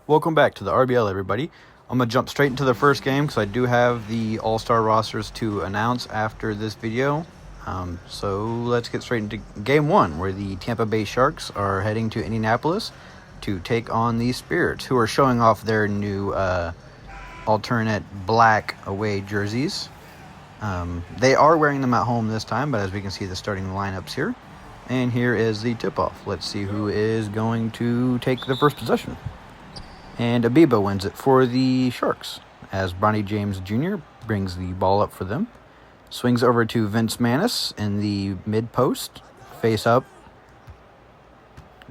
Welcome back to the RBL, everybody. I'm going to jump straight into the first game because I do have the all-star rosters to announce after this video. So let's get straight into game one, where the Tampa Bay Sharks are heading to Indianapolis to take on the Spirits, who are showing off their new alternate black away jerseys. They are wearing them at home this time, but as we can see, the starting lineups here. And here is the tip-off. Let's see who is going to take the first possession. And Abiba wins it for the Sharks, as Bronny James Jr. brings the ball up for them. Swings over to Vince Manis in the mid-post. Face up.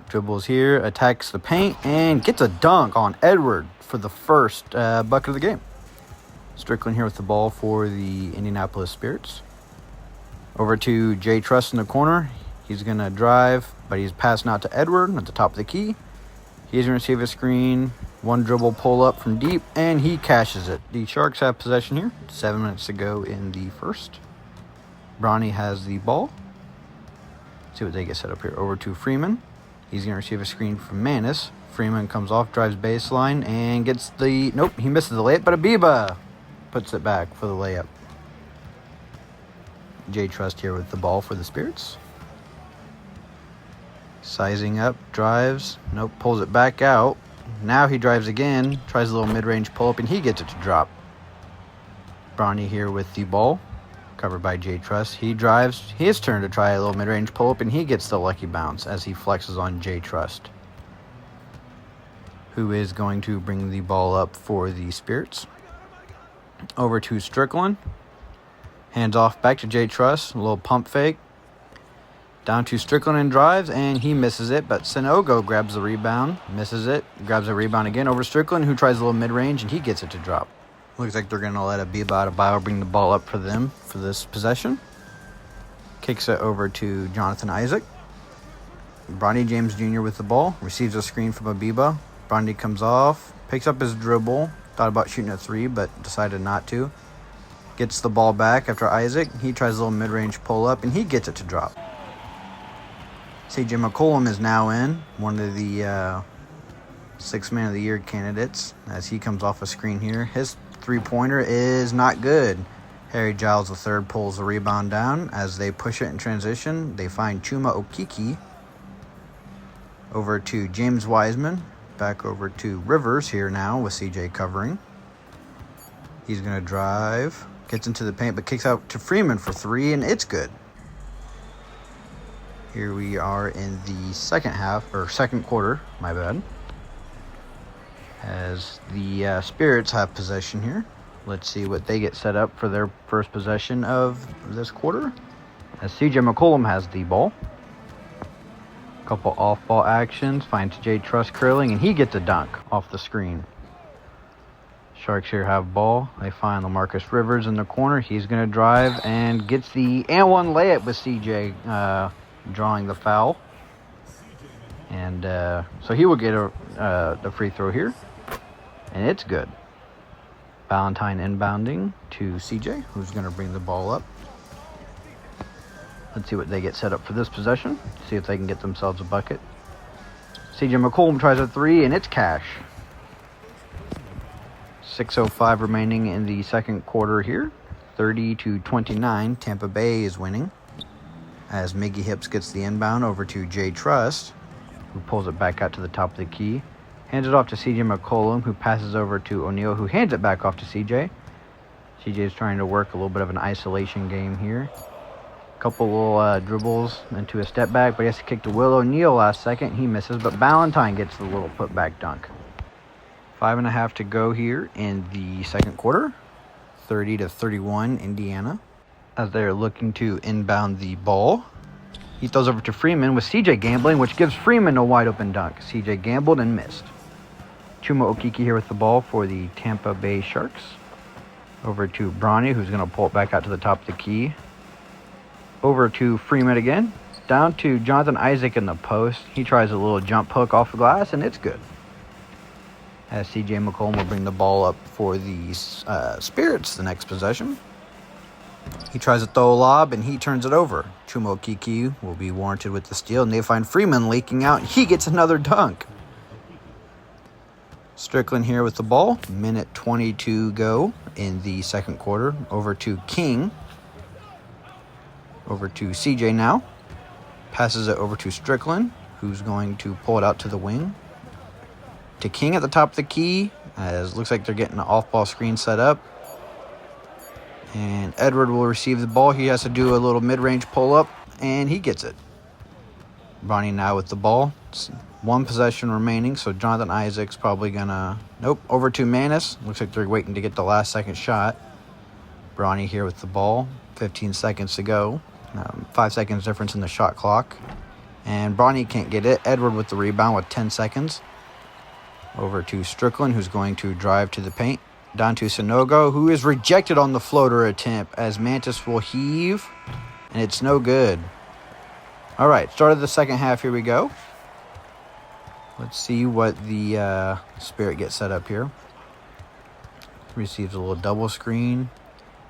Dribbles here, attacks the paint, and gets a dunk on Edward for the first bucket of the game. Strickland here with the ball for the Indianapolis Spirits. Over to Jay Trust in the corner. He's going to drive, but he's passing out to Edward at the top of the key. He's going to receive a screen. One dribble pull up from deep, and he cashes it. The Sharks have possession here. 7 minutes to go in the first. Bronny has the ball. Let's see what they get set up here. Over to Freeman. He's going to receive a screen from Manis. Freeman comes off, drives baseline, and gets the... Nope, he misses the layup, but Abiba puts it back for the layup. Jay Trust here with the ball for the Spirits. Sizing up, drives. Nope, pulls it back out. Now he drives again, tries a little mid-range pull-up, and he gets it to drop. Bronny here with the ball, covered by Jay Trust. He drives, his turn to try a little mid-range pull-up, and he gets the lucky bounce as he flexes on Jay Trust, who is going to bring the ball up for the Spirits. Over to Strickland. Hands off back to Jay Trust, a little pump fake. Down to Strickland and drives, and he misses it, but Sanogo grabs the rebound, misses it, grabs the rebound again over Strickland, who tries a little mid-range, and he gets it to drop. Looks like they're going to let Abiba Adebayo bring the ball up for them for this possession. Kicks it over to Jonathan Isaac. Bronny James Jr. with the ball, receives a screen from Abiba. Bronny comes off, picks up his dribble, thought about shooting a three, but decided not to. Gets the ball back after Isaac. He tries a little mid-range pull-up, and he gets it to drop. CJ McCollum is now in, one of the Sixth Man of the Year candidates, as he comes off a screen here. His three-pointer is not good. Harry Giles III pulls the rebound down. As they push it in transition, they find Chuma Okeke. Over to James Wiseman. Back over to Rivers here now with CJ covering. He's going to drive. Gets into the paint, but kicks out to Freeman for three, and it's good. Here we are in the second quarter, my bad. As the Spirits have possession here. Let's see what they get set up for their first possession of this quarter. As CJ McCollum has the ball. Couple off-ball actions. Finds Jay Trust curling, and he gets a dunk off the screen. Sharks here have ball. They find LaMarcus Rivers in the corner. He's going to drive and gets the and one layup with CJ drawing the foul. And so he will get the free throw here. And it's good. Valentine inbounding to CJ, who's going to bring the ball up. Let's see what they get set up for this possession. See if they can get themselves a bucket. CJ McCollum tries a three, and it's cash. 6:05 remaining in the second quarter here. 30-29, Tampa Bay is winning. As Miggy Hips gets the inbound over to Jay Trust, who pulls it back out to the top of the key. Hands it off to CJ McCollum, who passes over to O'Neal, who hands it back off to CJ. CJ is trying to work a little bit of an isolation game here. Couple little dribbles into a step back, but he has to kick to Will O'Neal last second. He misses, but Valentine gets the little putback dunk. 5.5 to go here in the second quarter. 30-31, Indiana. As they're looking to inbound the ball. He throws over to Freeman with CJ gambling, which gives Freeman a wide open dunk. CJ gambled and missed. Chuma Okeke here with the ball for the Tampa Bay Sharks. Over to Bronny, who's going to pull it back out to the top of the key. Over to Freeman again. Down to Jonathan Isaac in the post. He tries a little jump hook off the glass, and it's good. As CJ McCollum will bring the ball up for the Spirits the next possession. He tries to throw a lob, and he turns it over. Chuma Okeke will be warranted with the steal, and they find Freeman leaking out, and he gets another dunk. Strickland here with the ball. Minute 22 go in the second quarter. Over to King. Over to CJ now. Passes it over to Strickland, who's going to pull it out to the wing. To King at the top of the key, as looks like they're getting an off-ball screen set up. And Edward will receive the ball. He has to do a little mid-range pull-up, and he gets it. Bronny now with the ball. It's one possession remaining, so Jonathan Isaac's probably gonna... Nope, over to Manis. Looks like they're waiting to get the last second shot. Bronny here with the ball. 15 seconds to go. 5 seconds difference in the shot clock. And Bronny can't get it. Edward with the rebound with 10 seconds. Over to Strickland, who's going to drive to the paint. Down to Sanogo, who is rejected on the floater attempt as Mantis will heave. And it's no good. All right, start of the second half. Here we go. Let's see what the Spirit gets set up here. Receives a little double screen.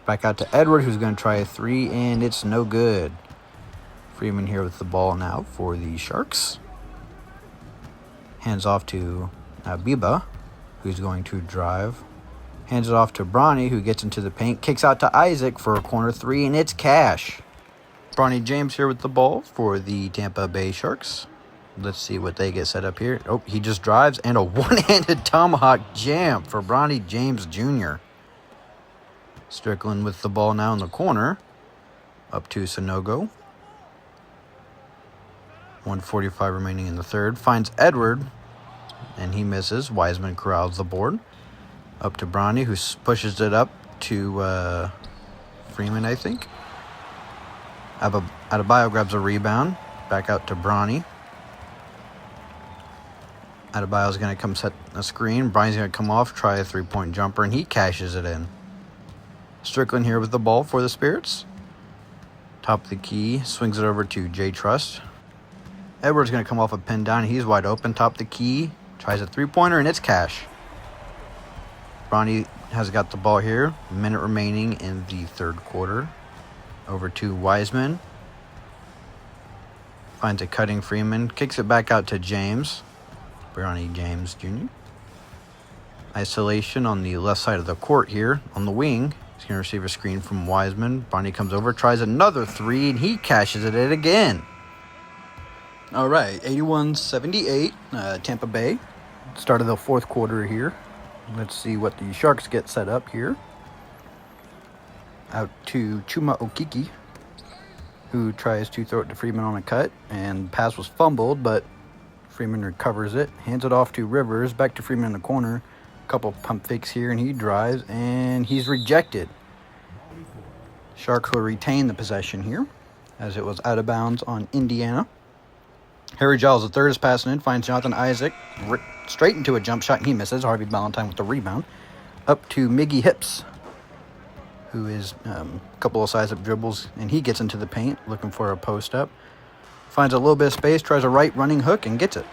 Back out to Edward, who's going to try a three, and it's no good. Freeman here with the ball now for the Sharks. Hands off to Biba, who's going to drive. Hands it off to Bronny, who gets into the paint. Kicks out to Isaac for a corner three, and it's cash. Bronny James here with the ball for the Tampa Bay Sharks. Let's see what they get set up here. Oh, he just drives, and a one-handed tomahawk jam for Bronny James Jr. Strickland with the ball now in the corner. Up to Sanogo. 1:45 remaining in the third. Finds Edward, and he misses. Wiseman corrals the board. Up to Bronny, who pushes it up to Freeman, I think. Adebayo grabs a rebound. Back out to Bronny. Adebayo's going to come set a screen. Bronny's going to come off, try a three-point jumper, and he cashes it in. Strickland here with the ball for the Spirits. Top of the key. Swings it over to Jay Trust. Edwards going to come off a pin down. He's wide open. Top of the key. Tries a three-pointer, and it's cash. Bronny has got the ball here. A minute remaining in the third quarter. Over to Wiseman. Finds a cutting Freeman. Kicks it back out to James. Bronny James Jr. Isolation on the left side of the court here. On the wing. He's going to receive a screen from Wiseman. Bronny comes over. Tries another three. And he cashes it in again. All right. 81-78. Tampa Bay. Start of the fourth quarter here. Let's see what the Sharks get set up here. Out to Chuma Okiki, who tries to throw it to Freeman on a cut, and pass was fumbled, but Freeman recovers it, hands it off to Rivers, back to Freeman in the corner. A couple pump fakes here, and he drives, and he's rejected. Sharks will retain the possession here, as it was out of bounds on Indiana. Harry Giles, the third, is passing in, finds Jonathan Isaac straight into a jump shot, and he misses. Harvey Ballantyne with the rebound. Up to Miggy Hips, who is a couple of size-up dribbles, and he gets into the paint, looking for a post-up. Finds a little bit of space, tries a right running hook, and gets it.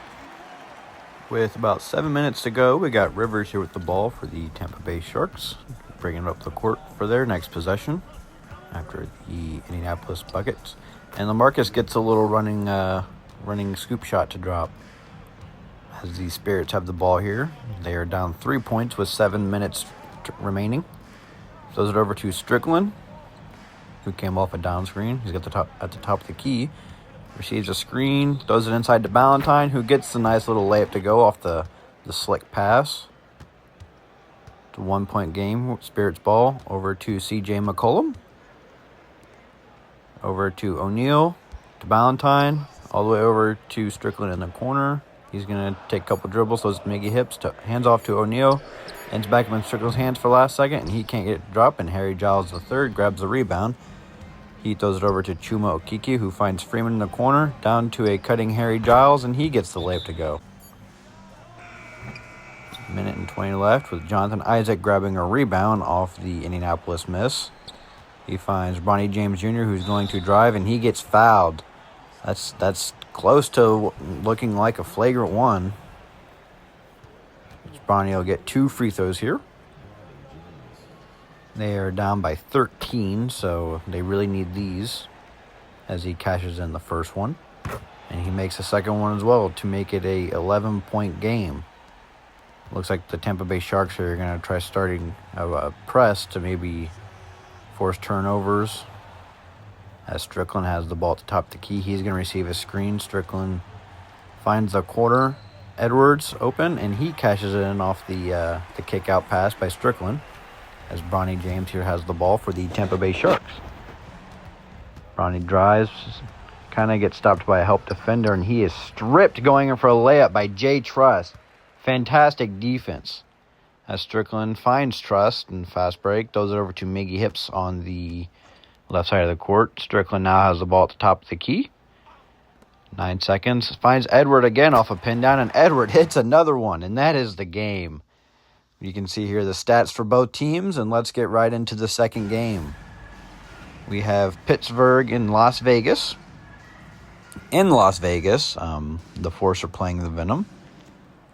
With about 7 minutes to go, we got Rivers here with the ball for the Tampa Bay Sharks, bringing it up the court for their next possession after the Indianapolis buckets. And LaMarcus gets a little running scoop shot to drop. As the Spirits have the ball here, they are down 3 points with 7 minutes remaining. Throws it over to Strickland, who came off a down screen. He's got at the top of the key. Receives a screen, throws it inside to Ballantyne, who gets the nice little layup to go off the slick pass. It's a 1 point game. Spirits ball over to CJ McCollum. Over to O'Neal, to Ballantyne, all the way over to Strickland in the corner. He's going to take a couple dribbles, throws it to Miggy Hips, hands off to O'Neal. Ends back in Strickland's hands for last second, and he can't get it dropped, and Harry Giles III grabs the rebound. He throws it over to Chuma Okiki, who finds Freeman in the corner, down to a cutting Harry Giles, and he gets the layup to go. Minute and 20 left, with Jonathan Isaac grabbing a rebound off the Indianapolis miss. He finds Bronny James Jr., who's going to drive, and he gets fouled. That's close to looking like a flagrant one. Bronny will get 2 free throws here. They are down by 13, so they really need these as he cashes in the first one. And he makes the second one as well to make it a 11-point game. Looks like the Tampa Bay Sharks are going to try starting a press to maybe force turnovers. As Strickland has the ball at the top of the key, he's going to receive a screen. Strickland finds the corner. Edwards open, and he cashes it in off the kick-out pass by Strickland. As Bronny James here has the ball for the Tampa Bay Sharks. Bronny drives, kind of gets stopped by a help defender, and he is stripped going in for a layup by Jay Trust. Fantastic defense. As Strickland finds Trust and fast break, throws it over to Miggy Hips on the left side of the court. Strickland now has the ball at the top of the key. 9 seconds. Finds Edward again off a pin down, and Edward hits another one, and that is the game. You can see here the stats for both teams, and let's get right into the second game. We have Pittsburgh in Las Vegas. In Las Vegas, the Force are playing the Venom.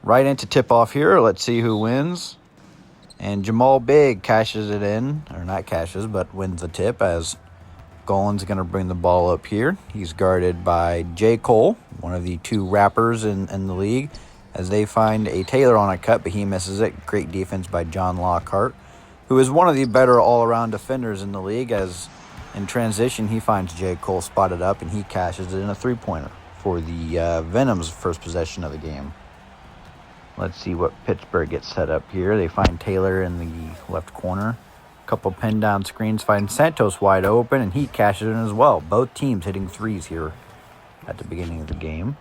Right into tip-off here. Let's see who wins. And Jamal Big cashes it in. Or not cashes, but wins the tip as Golan's going to bring the ball up here. He's guarded by J. Cole, one of the two rappers in the league, as they find a Taylor on a cut, but he misses it. Great defense by John Lockhart, who is one of the better all-around defenders in the league, as in transition he finds J. Cole spotted up, and he cashes it in a three-pointer for the Venom's first possession of the game. Let's see what Pittsburgh gets set up here. They find Taylor in the left corner. Couple pin down screens, find Santos wide open, and he cashes in as well. Both teams hitting threes here at the beginning of the game.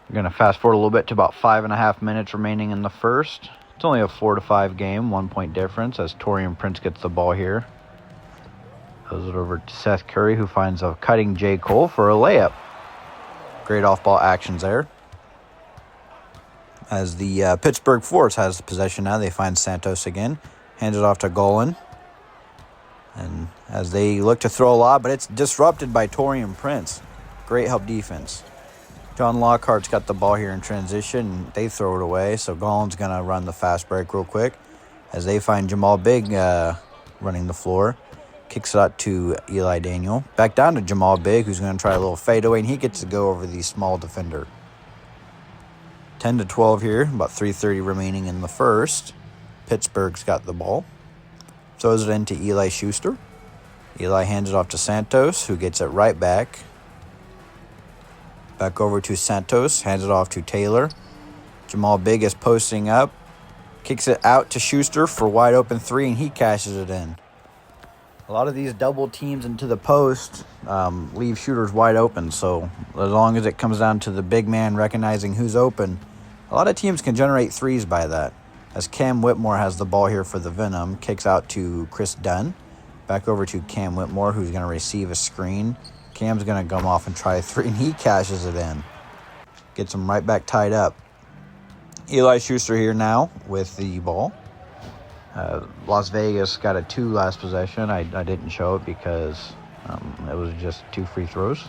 We're going to fast forward a little bit to about 5.5 minutes remaining in the first. It's only a 4-5 game, 1 point difference, as Taurean Prince gets the ball here. Throws it over to Seth Curry, who finds a cutting J. Cole for a layup. Great off-ball actions there. As the Pittsburgh Force has the possession now, they find Santos again. Hands it off to Golan. And as they look to throw a lob, but it's disrupted by Taurean Prince. Great help defense. John Lockhart's got the ball here in transition. They throw it away, so Golan's going to run the fast break real quick as they find Jamal Big running the floor. Kicks it out to Eli Daniel. Back down to Jamal Big, who's going to try a little fadeaway, and he gets to go over the small defender. 10-12 here, about 3:30 remaining in the first. Pittsburgh's got the ball. Throws it into Eli Schuster. Eli hands it off to Santos, who gets it right back. Back over to Santos, hands it off to Taylor. Jamal Big is posting up. Kicks it out to Schuster for wide open three, and he cashes it in. A lot of these double teams into the post leave shooters wide open, so as long as it comes down to the big man recognizing who's open, a lot of teams can generate threes by that. As Cam Whitmore has the ball here for the Venom, kicks out to Chris Dunn. Back over to Cam Whitmore, who's going to receive a screen. Cam's going to come off and try a three, and he cashes it in. Gets him right back tied up. Eli Schuster here now with the ball. Las Vegas got a 2 last possession. I didn't show it because it was just 2 free throws.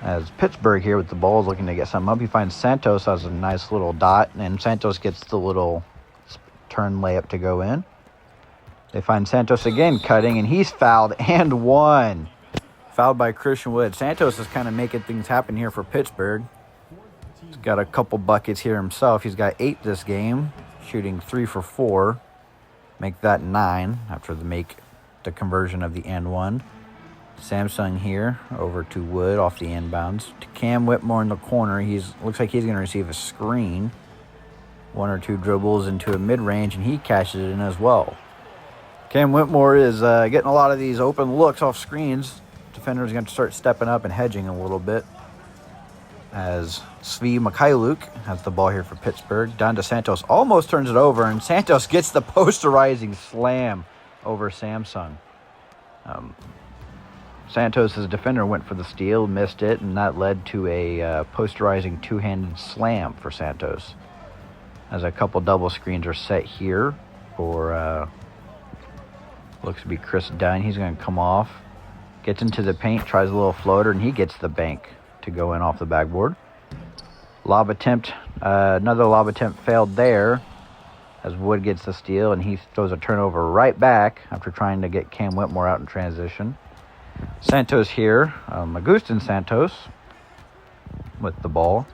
As Pittsburgh here with the ball is looking to get something up. He finds Santos has a nice little dot, and Santos gets the little turn layup to go in. They find Santos again cutting, and he's fouled and one. Fouled by Christian Wood. Santos is kind of making things happen here for Pittsburgh. He's got a couple buckets here himself. He's got 8 this game, shooting 3 for 4. Make that 9 after the conversion of the and one. Samsung here over to Wood off the inbounds. To Cam Whitmore in the corner. Looks like he's going to receive a screen. 1 or 2 dribbles into a mid-range, and he cashes it in as well. Cam Whitmore is getting a lot of these open looks off screens. Defenders are going to start stepping up and hedging a little bit. As Svi Mikhailuk has the ball here for Pittsburgh. Down to Santos. Almost turns it over, and Santos gets the posterizing slam over Samsung. Santos' defender went for the steal, missed it, and that led to a posterizing two-handed slam for Santos. As a couple double screens are set here for, looks to be Chris Dunn. He's going to come off, gets into the paint, tries a little floater, and he gets the bank to go in off the backboard. Lob attempt, another lob attempt failed there as Wood gets the steal, and he throws a turnover right back after trying to get Cam Whitmore out in transition. Santos here, Agustin Santos with the ball.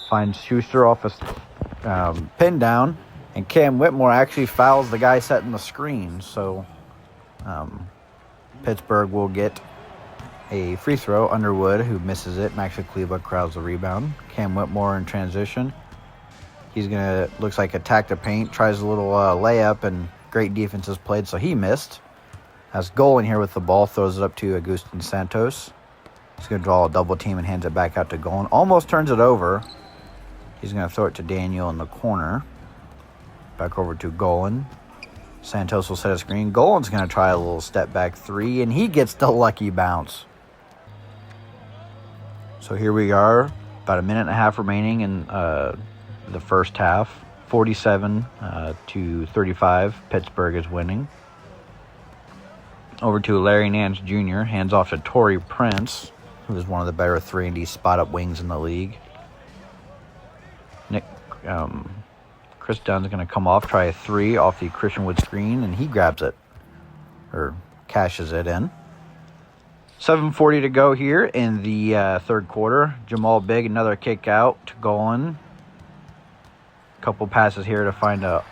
Finds Schuster off a pin down, and Cam Whitmore actually fouls the guy setting the screen. So Pittsburgh will get a free throw. Underwood, who misses it. Maxi Kleba crowds the rebound. Cam Whitmore in transition. He's going to, looks like, attack the paint. Tries a little layup, and great defense is played, so he missed. Has Golan here with the ball. Throws it up to Agustin Santos. He's going to draw a double team and hands it back out to Golan. Almost turns it over. He's going to throw it to Daniel in the corner. Back over to Golan. Santos will set a screen. Golan's going to try a little step back three, and he gets the lucky bounce. So here we are, about a minute and a half remaining in the first half. 47 to 35. Pittsburgh is winning. Over to Larry Nance Jr. Hands off to Torrey Prince, who is one of the better 3-and-D spot-up wings in the league. Chris Dunn's going to come off, try a three off the Christian Wood screen, and he grabs it, or cashes it in. 7:40 to go here in the third quarter. Jamal Big, another kick out to Golan. Couple passes here to find a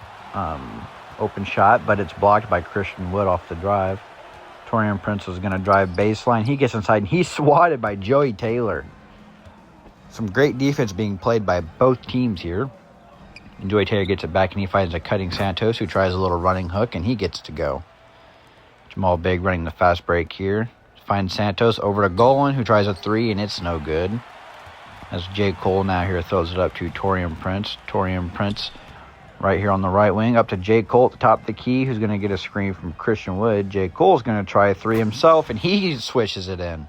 open shot, but it's blocked by Christian Wood off the drive. Torian Prince is going to drive baseline. He gets inside, and he's swatted by Joey Taylor. Some great defense being played by both teams here. And Joey Taylor gets it back, and he finds a cutting Santos, who tries a little running hook, and he gets to go. Jamal Big running the fast break here. Finds Santos over to Golan, who tries a three, and it's no good. As J. Cole now here throws it up to Torian Prince. Torian Prince right here on the right wing, up to J. Cole at the top of the key, who's going to get a screen from Christian Wood. J. Cole's going to try a three himself, and he swishes it in.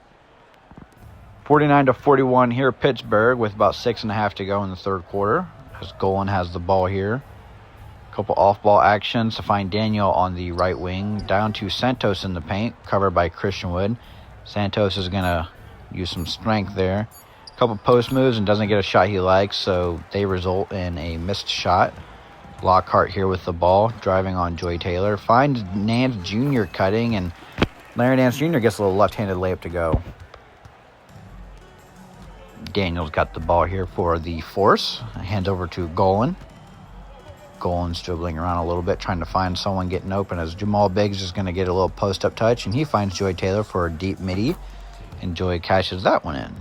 49 to 41 here, Pittsburgh, with about 6.5 to go in the third quarter, as Golan has the ball here. A couple off-ball actions to find Daniel on the right wing, down to Santos in the paint, covered by Christian Wood. Santos is going to use some strength there. A couple post moves and doesn't get a shot he likes, so they result in a missed shot. Lockhart here with the ball, driving on Joy Taylor. Finds Nance Jr. cutting, and Larry Nance Jr. gets a little left-handed layup to go. Daniel's got the ball here for the Force. Hands over to Golan. Golan's dribbling around a little bit, trying to find someone getting open, as Jamal Biggs is going to get a little post-up touch, and he finds Joy Taylor for a deep midi, and Joy cashes that one in.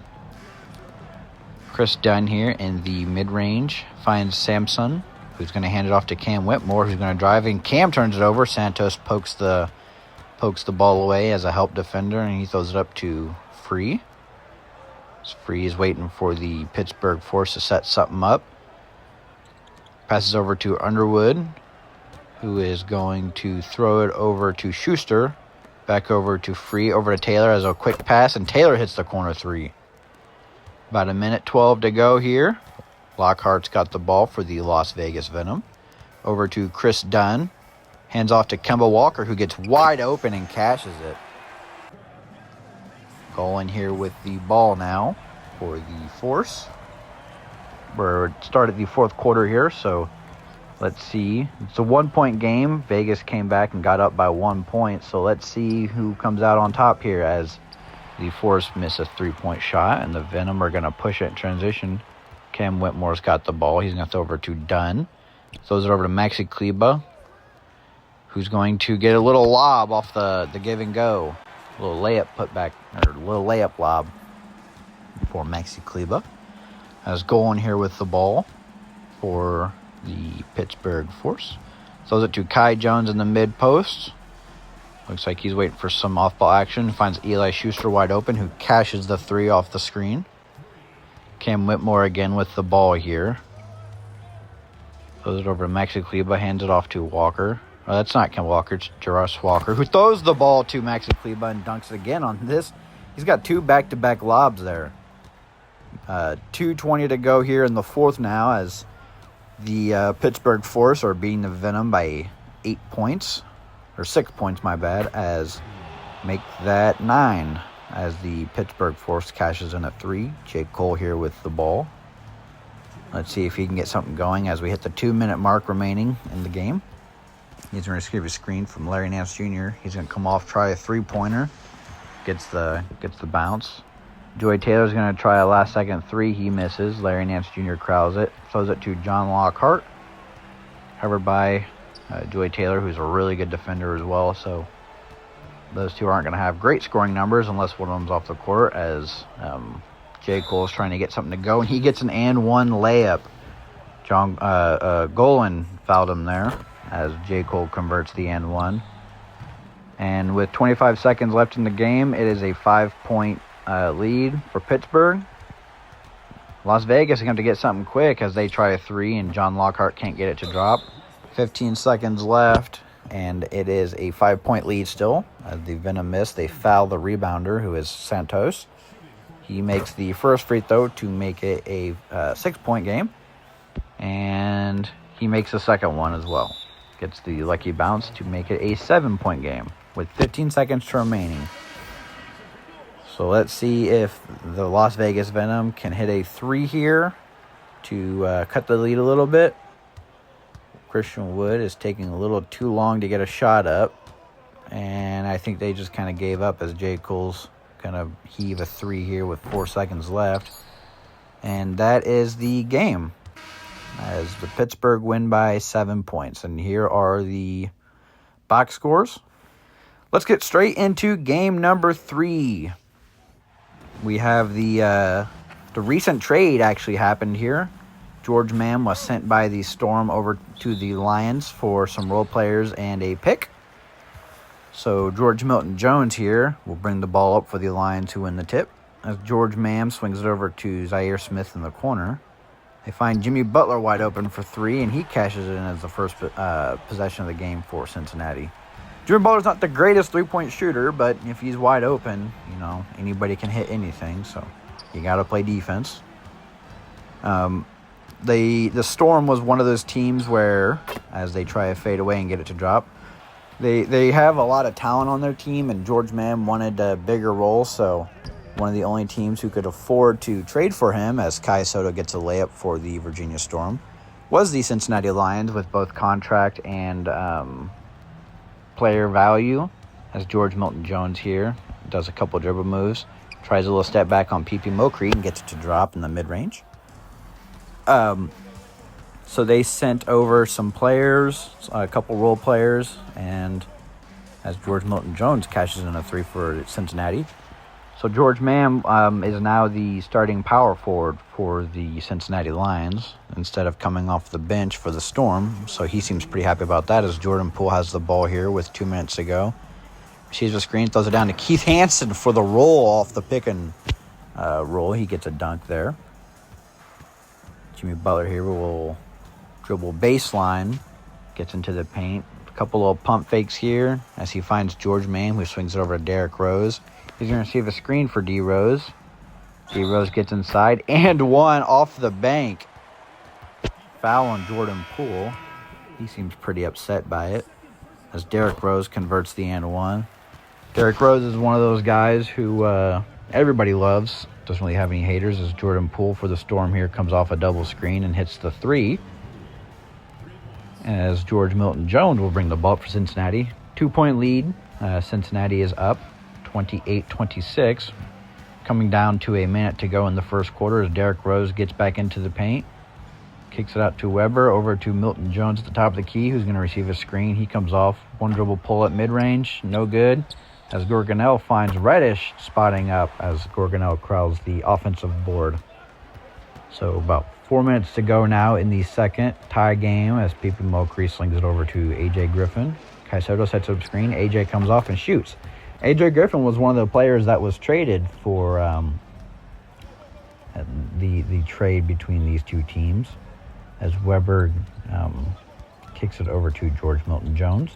Chris Dunn here in the mid-range finds Samson, who's going to hand it off to Cam Whitmore, who's going to drive, and Cam turns it over. Santos pokes the ball away as a help defender, and he throws it up to Free. Free is waiting for the Pittsburgh Force to set something up. Passes over to Underwood, who is going to throw it over to Schuster. Back over to Free, over to Taylor as a quick pass, and Taylor hits the corner three. About a minute 12 to go here. Lockhart's got the ball for the Las Vegas Venom. Over to Chris Dunn. Hands off to Kemba Walker, who gets wide open and cashes it. Golan here with the ball now for the Force. We're started the fourth quarter here, so let's see. It's a 1-point game. Vegas came back and got up by 1 point, so let's see who comes out on top here, as the Force miss a 3-point shot, and the Venom are going to push it in transition. Cam Whitmore's got the ball. He's going to throw over to Dunn. Throws it over to Maxi Kleba, who's going to get a little lob off the give and go. A little layup putback, or a little layup lob for Maxi Kleba. As Golan here with the ball for the Pittsburgh Force. Throws it to Kai Jones in the mid post. Looks like he's waiting for some off-ball action. Finds Eli Schuster wide open, who cashes the three off the screen. Cam Whitmore again with the ball here. Throws it over to Maxi Kleba, hands it off to Walker. Oh, that's not Cam Walker, it's Jaros Walker, who throws the ball to Maxi Kleba and dunks it again on this. He's got two back-to-back lobs there. 2:20 to go here in the fourth now, as the Pittsburgh Force are beating the Venom by 8 points. Or 6 points, my bad, as make that 9. As the Pittsburgh Force cashes in at 3. Jake Cole here with the ball. Let's see if he can get something going as we hit the 2-minute mark remaining in the game. He's going to receive a screen from Larry Nance Jr. He's going to come off, try a 3-pointer. Gets the bounce. Joey Taylor's going to try a last-second three. He misses. Larry Nance Jr. crowds it. Throws it to John Lockhart. Covered by Joey Taylor, who's a really good defender as well. So those two aren't going to have great scoring numbers unless one of them's off the court, as J. Cole's trying to get something to go, and he gets an and-one layup. John Golan fouled him there as J. Cole converts the and-one. And with 25 seconds left in the game, it is a 5-point lead for Pittsburgh. Las Vegas is going to get something quick as they try a three, and John Lockhart can't get it to drop. 15 seconds left, and it is a 5-point lead still. As the Venom miss, they foul the rebounder, who is Santos. He makes the first free throw to make it a 6-point game, and he makes the second one as well. Gets the lucky bounce to make it a 7-point game with 15 seconds remaining. So let's see if the Las Vegas Venom can hit a three here to cut the lead a little bit. Christian Wood is taking a little too long to get a shot up, and I think they just kind of gave up as J. Cole's going to heave a three here with 4 seconds left. And that is the game, as the Pittsburgh win by 7 points. And here are the box scores. Let's get straight into game number 3. We have the recent trade actually happened here. George Mann was sent by the Storm over to the Lions for some role players and a pick. So George Milton-Jones here will bring the ball up for the Lions, who win the tip, as George Mann swings it over to Zaire Smith in the corner. They find Jimmy Butler wide open for three, and he cashes it in as the first possession of the game for Cincinnati. Jimmy Butler's not the greatest three-point shooter, but if he's wide open, anybody can hit anything, so you got to play defense. The Storm was one of those teams where, as they try to fade away and get it to drop, they have a lot of talent on their team, and George Mann wanted a bigger role, so one of the only teams who could afford to trade for him, as Kai Soto gets a layup for the Virginia Storm, was the Cincinnati Lions, with both contract and player value, as George Milton-Jones here does a couple dribble moves, tries a little step back on P.P. Mokri and gets it to drop in the mid-range. So they sent over some players, a couple role players, and as George Milton-Jones cashes in a three for Cincinnati. So George Mann is now the starting power forward for the Cincinnati Lions instead of coming off the bench for the Storm. So he seems pretty happy about that, as Jordan Poole has the ball here with 2 minutes to go. Receives a screen, throws it down to Keith Hansen for the roll off the pick and roll. He gets a dunk there. Jimmy Butler here will dribble baseline, gets into the paint. A couple little pump fakes here as he finds George Mann, who swings it over to Derrick Rose. He's going to receive a screen for D. Rose. D. Rose gets inside and one off the bank. Foul on Jordan Poole. He seems pretty upset by it, as Derrick Rose converts the and one. Derrick Rose is one of those guys who everybody loves. Doesn't really have any haters, as Jordan Poole for the Storm here comes off a double screen and hits the three. As George Milton-Jones will bring the ball up for Cincinnati. 2-point lead. Cincinnati is up 28-26. Coming down to a minute to go in the first quarter as Derrick Rose gets back into the paint. Kicks it out to Weber, over to Milton-Jones at the top of the key, who's going to receive a screen. He comes off, one dribble pull up mid-range, no good. As Gorgonel finds Reddish spotting up as Gorgonel crowds the offensive board. So about 4 minutes to go now in the second tie game as P.P. Mokri slings it over to A.J. Griffin. Kai Soto sets up screen. A.J. comes off and shoots. A.J. Griffin was one of the players that was traded for the trade between these two teams, as Weber kicks it over to George Milton-Jones.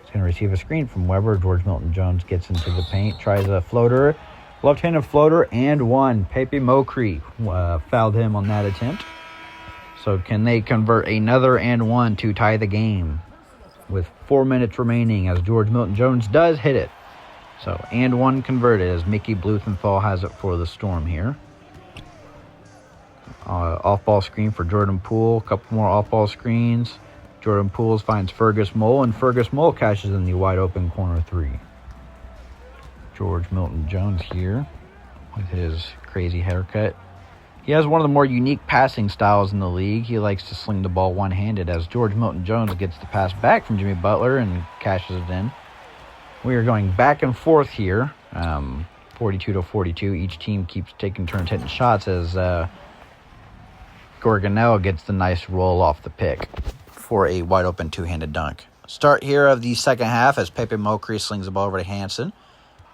He's going to receive a screen from Weber. George Milton-Jones gets into the paint, tries a floater, left-handed floater, and one. P.P. Mokri fouled him on that attempt. So can they convert another and one to tie the game with 4 minutes remaining, as George Milton-Jones does hit it. So, and one converted as Mickey Blumenthal has it for the Storm here. Off-ball screen for Jordan Poole. A couple more off-ball screens. Jordan Poole finds Fergus Mole, and Fergus Mole cashes in the wide-open corner three. George Milton-Jones here with his crazy haircut. He has one of the more unique passing styles in the league. He likes to sling the ball one-handed as George Milton Jones gets the pass back from Jimmy Butler and cashes it in. We are going back and forth here, 42-42. Each team keeps taking turns hitting shots as Gorgonel gets the nice roll off the pick for a wide-open two-handed dunk. Start here of the second half as Pepe Mokri slings the ball over to Hansen.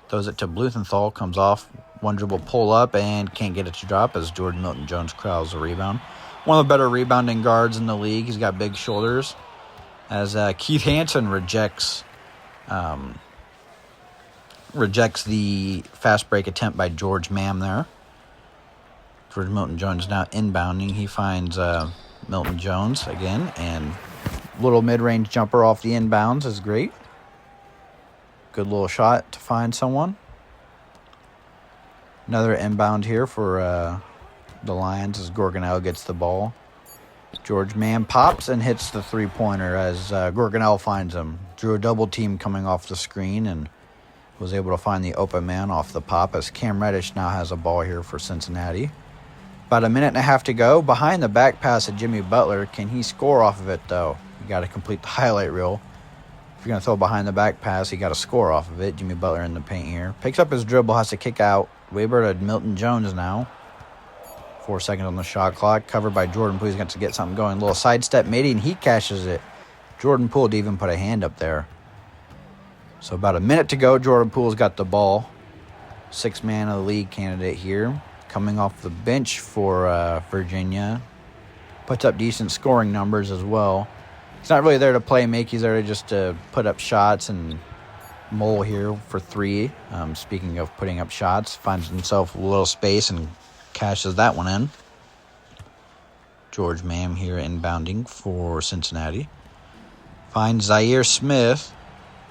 Throws it to Blumenthal, comes off, one dribble pull up, and can't get it to drop as Jordan Milton-Jones crowds the rebound. One of the better rebounding guards in the league. He's got big shoulders. As Keith Hansen rejects the fast break attempt by George Mam there. George Milton-Jones now inbounding. He finds Milton-Jones again, and little mid-range jumper off the inbounds is great. Good little shot to find someone. Another inbound here for the Lions as Gorgonel gets the ball. George Mann pops and hits the three-pointer as Gorgonel finds him. Drew a double team coming off the screen and was able to find the open man off the pop as Cam Reddish now has a ball here for Cincinnati. About a minute and a half to go. Behind the back pass of Jimmy Butler. Can he score off of it, though? You got to complete the highlight reel. If you're going to throw behind the back pass, you got to score off of it. Jimmy Butler in the paint here. Picks up his dribble, has to kick out. Weber to Milton Jones now. 4 seconds on the shot clock. Covered by Jordan Poole. He's got to get something going. A little sidestep midi, and he cashes it. Jordan Poole didn't even put a hand up there. So about a minute to go. Jordan Poole's got the ball. Sixth man of the league candidate here. Coming off the bench for Virginia. Puts up decent scoring numbers as well. He's not really there to play make. He's there just to put up shots and Mole here for three. Speaking of putting up shots, finds himself a little space and cashes that one in. George Mam here inbounding for Cincinnati. Finds Zaire Smith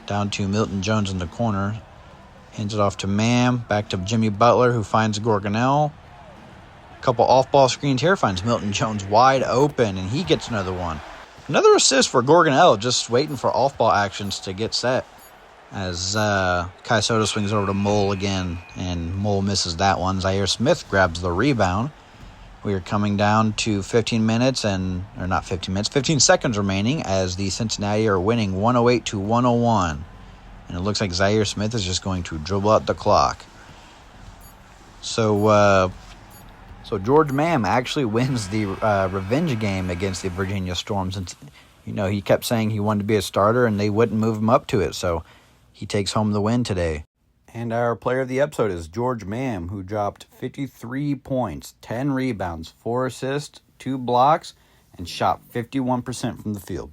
down to Milton Jones in the corner. Hands it off to Mam. Back to Jimmy Butler, who finds Gorgonel. A couple off-ball screens here. Finds Milton Jones wide open, and he gets another one. Another assist for Gorgonel, just waiting for off-ball actions to get set. As Kai Soto swings over to Mole again, and Mole misses that one. Zaire Smith grabs the rebound. We are coming down to 15 seconds remaining as the Cincinnati are winning 108-101. And it looks like Zaire Smith is just going to dribble out the clock. So George Mam actually wins the revenge game against the Virginia Storm. Since, he kept saying he wanted to be a starter and they wouldn't move him up to it. So he takes home the win today. And our player of the episode is George Mam, who dropped 53 points, 10 rebounds, 4 assists, 2 blocks, and shot 51% from the field.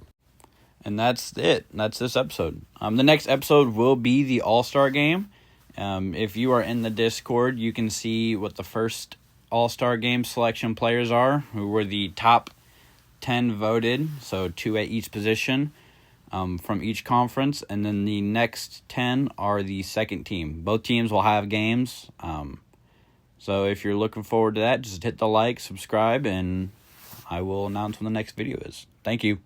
And that's it. That's this episode. The next episode will be the All-Star Game. If you are in the Discord, you can see what the first All-Star Game selection players are, who were the top 10 voted, so 2 at each position from each conference. And then the next 10 are the second team. Both teams will have games. So if you're looking forward to that, just hit the like, subscribe, and I will announce when the next video is. Thank you.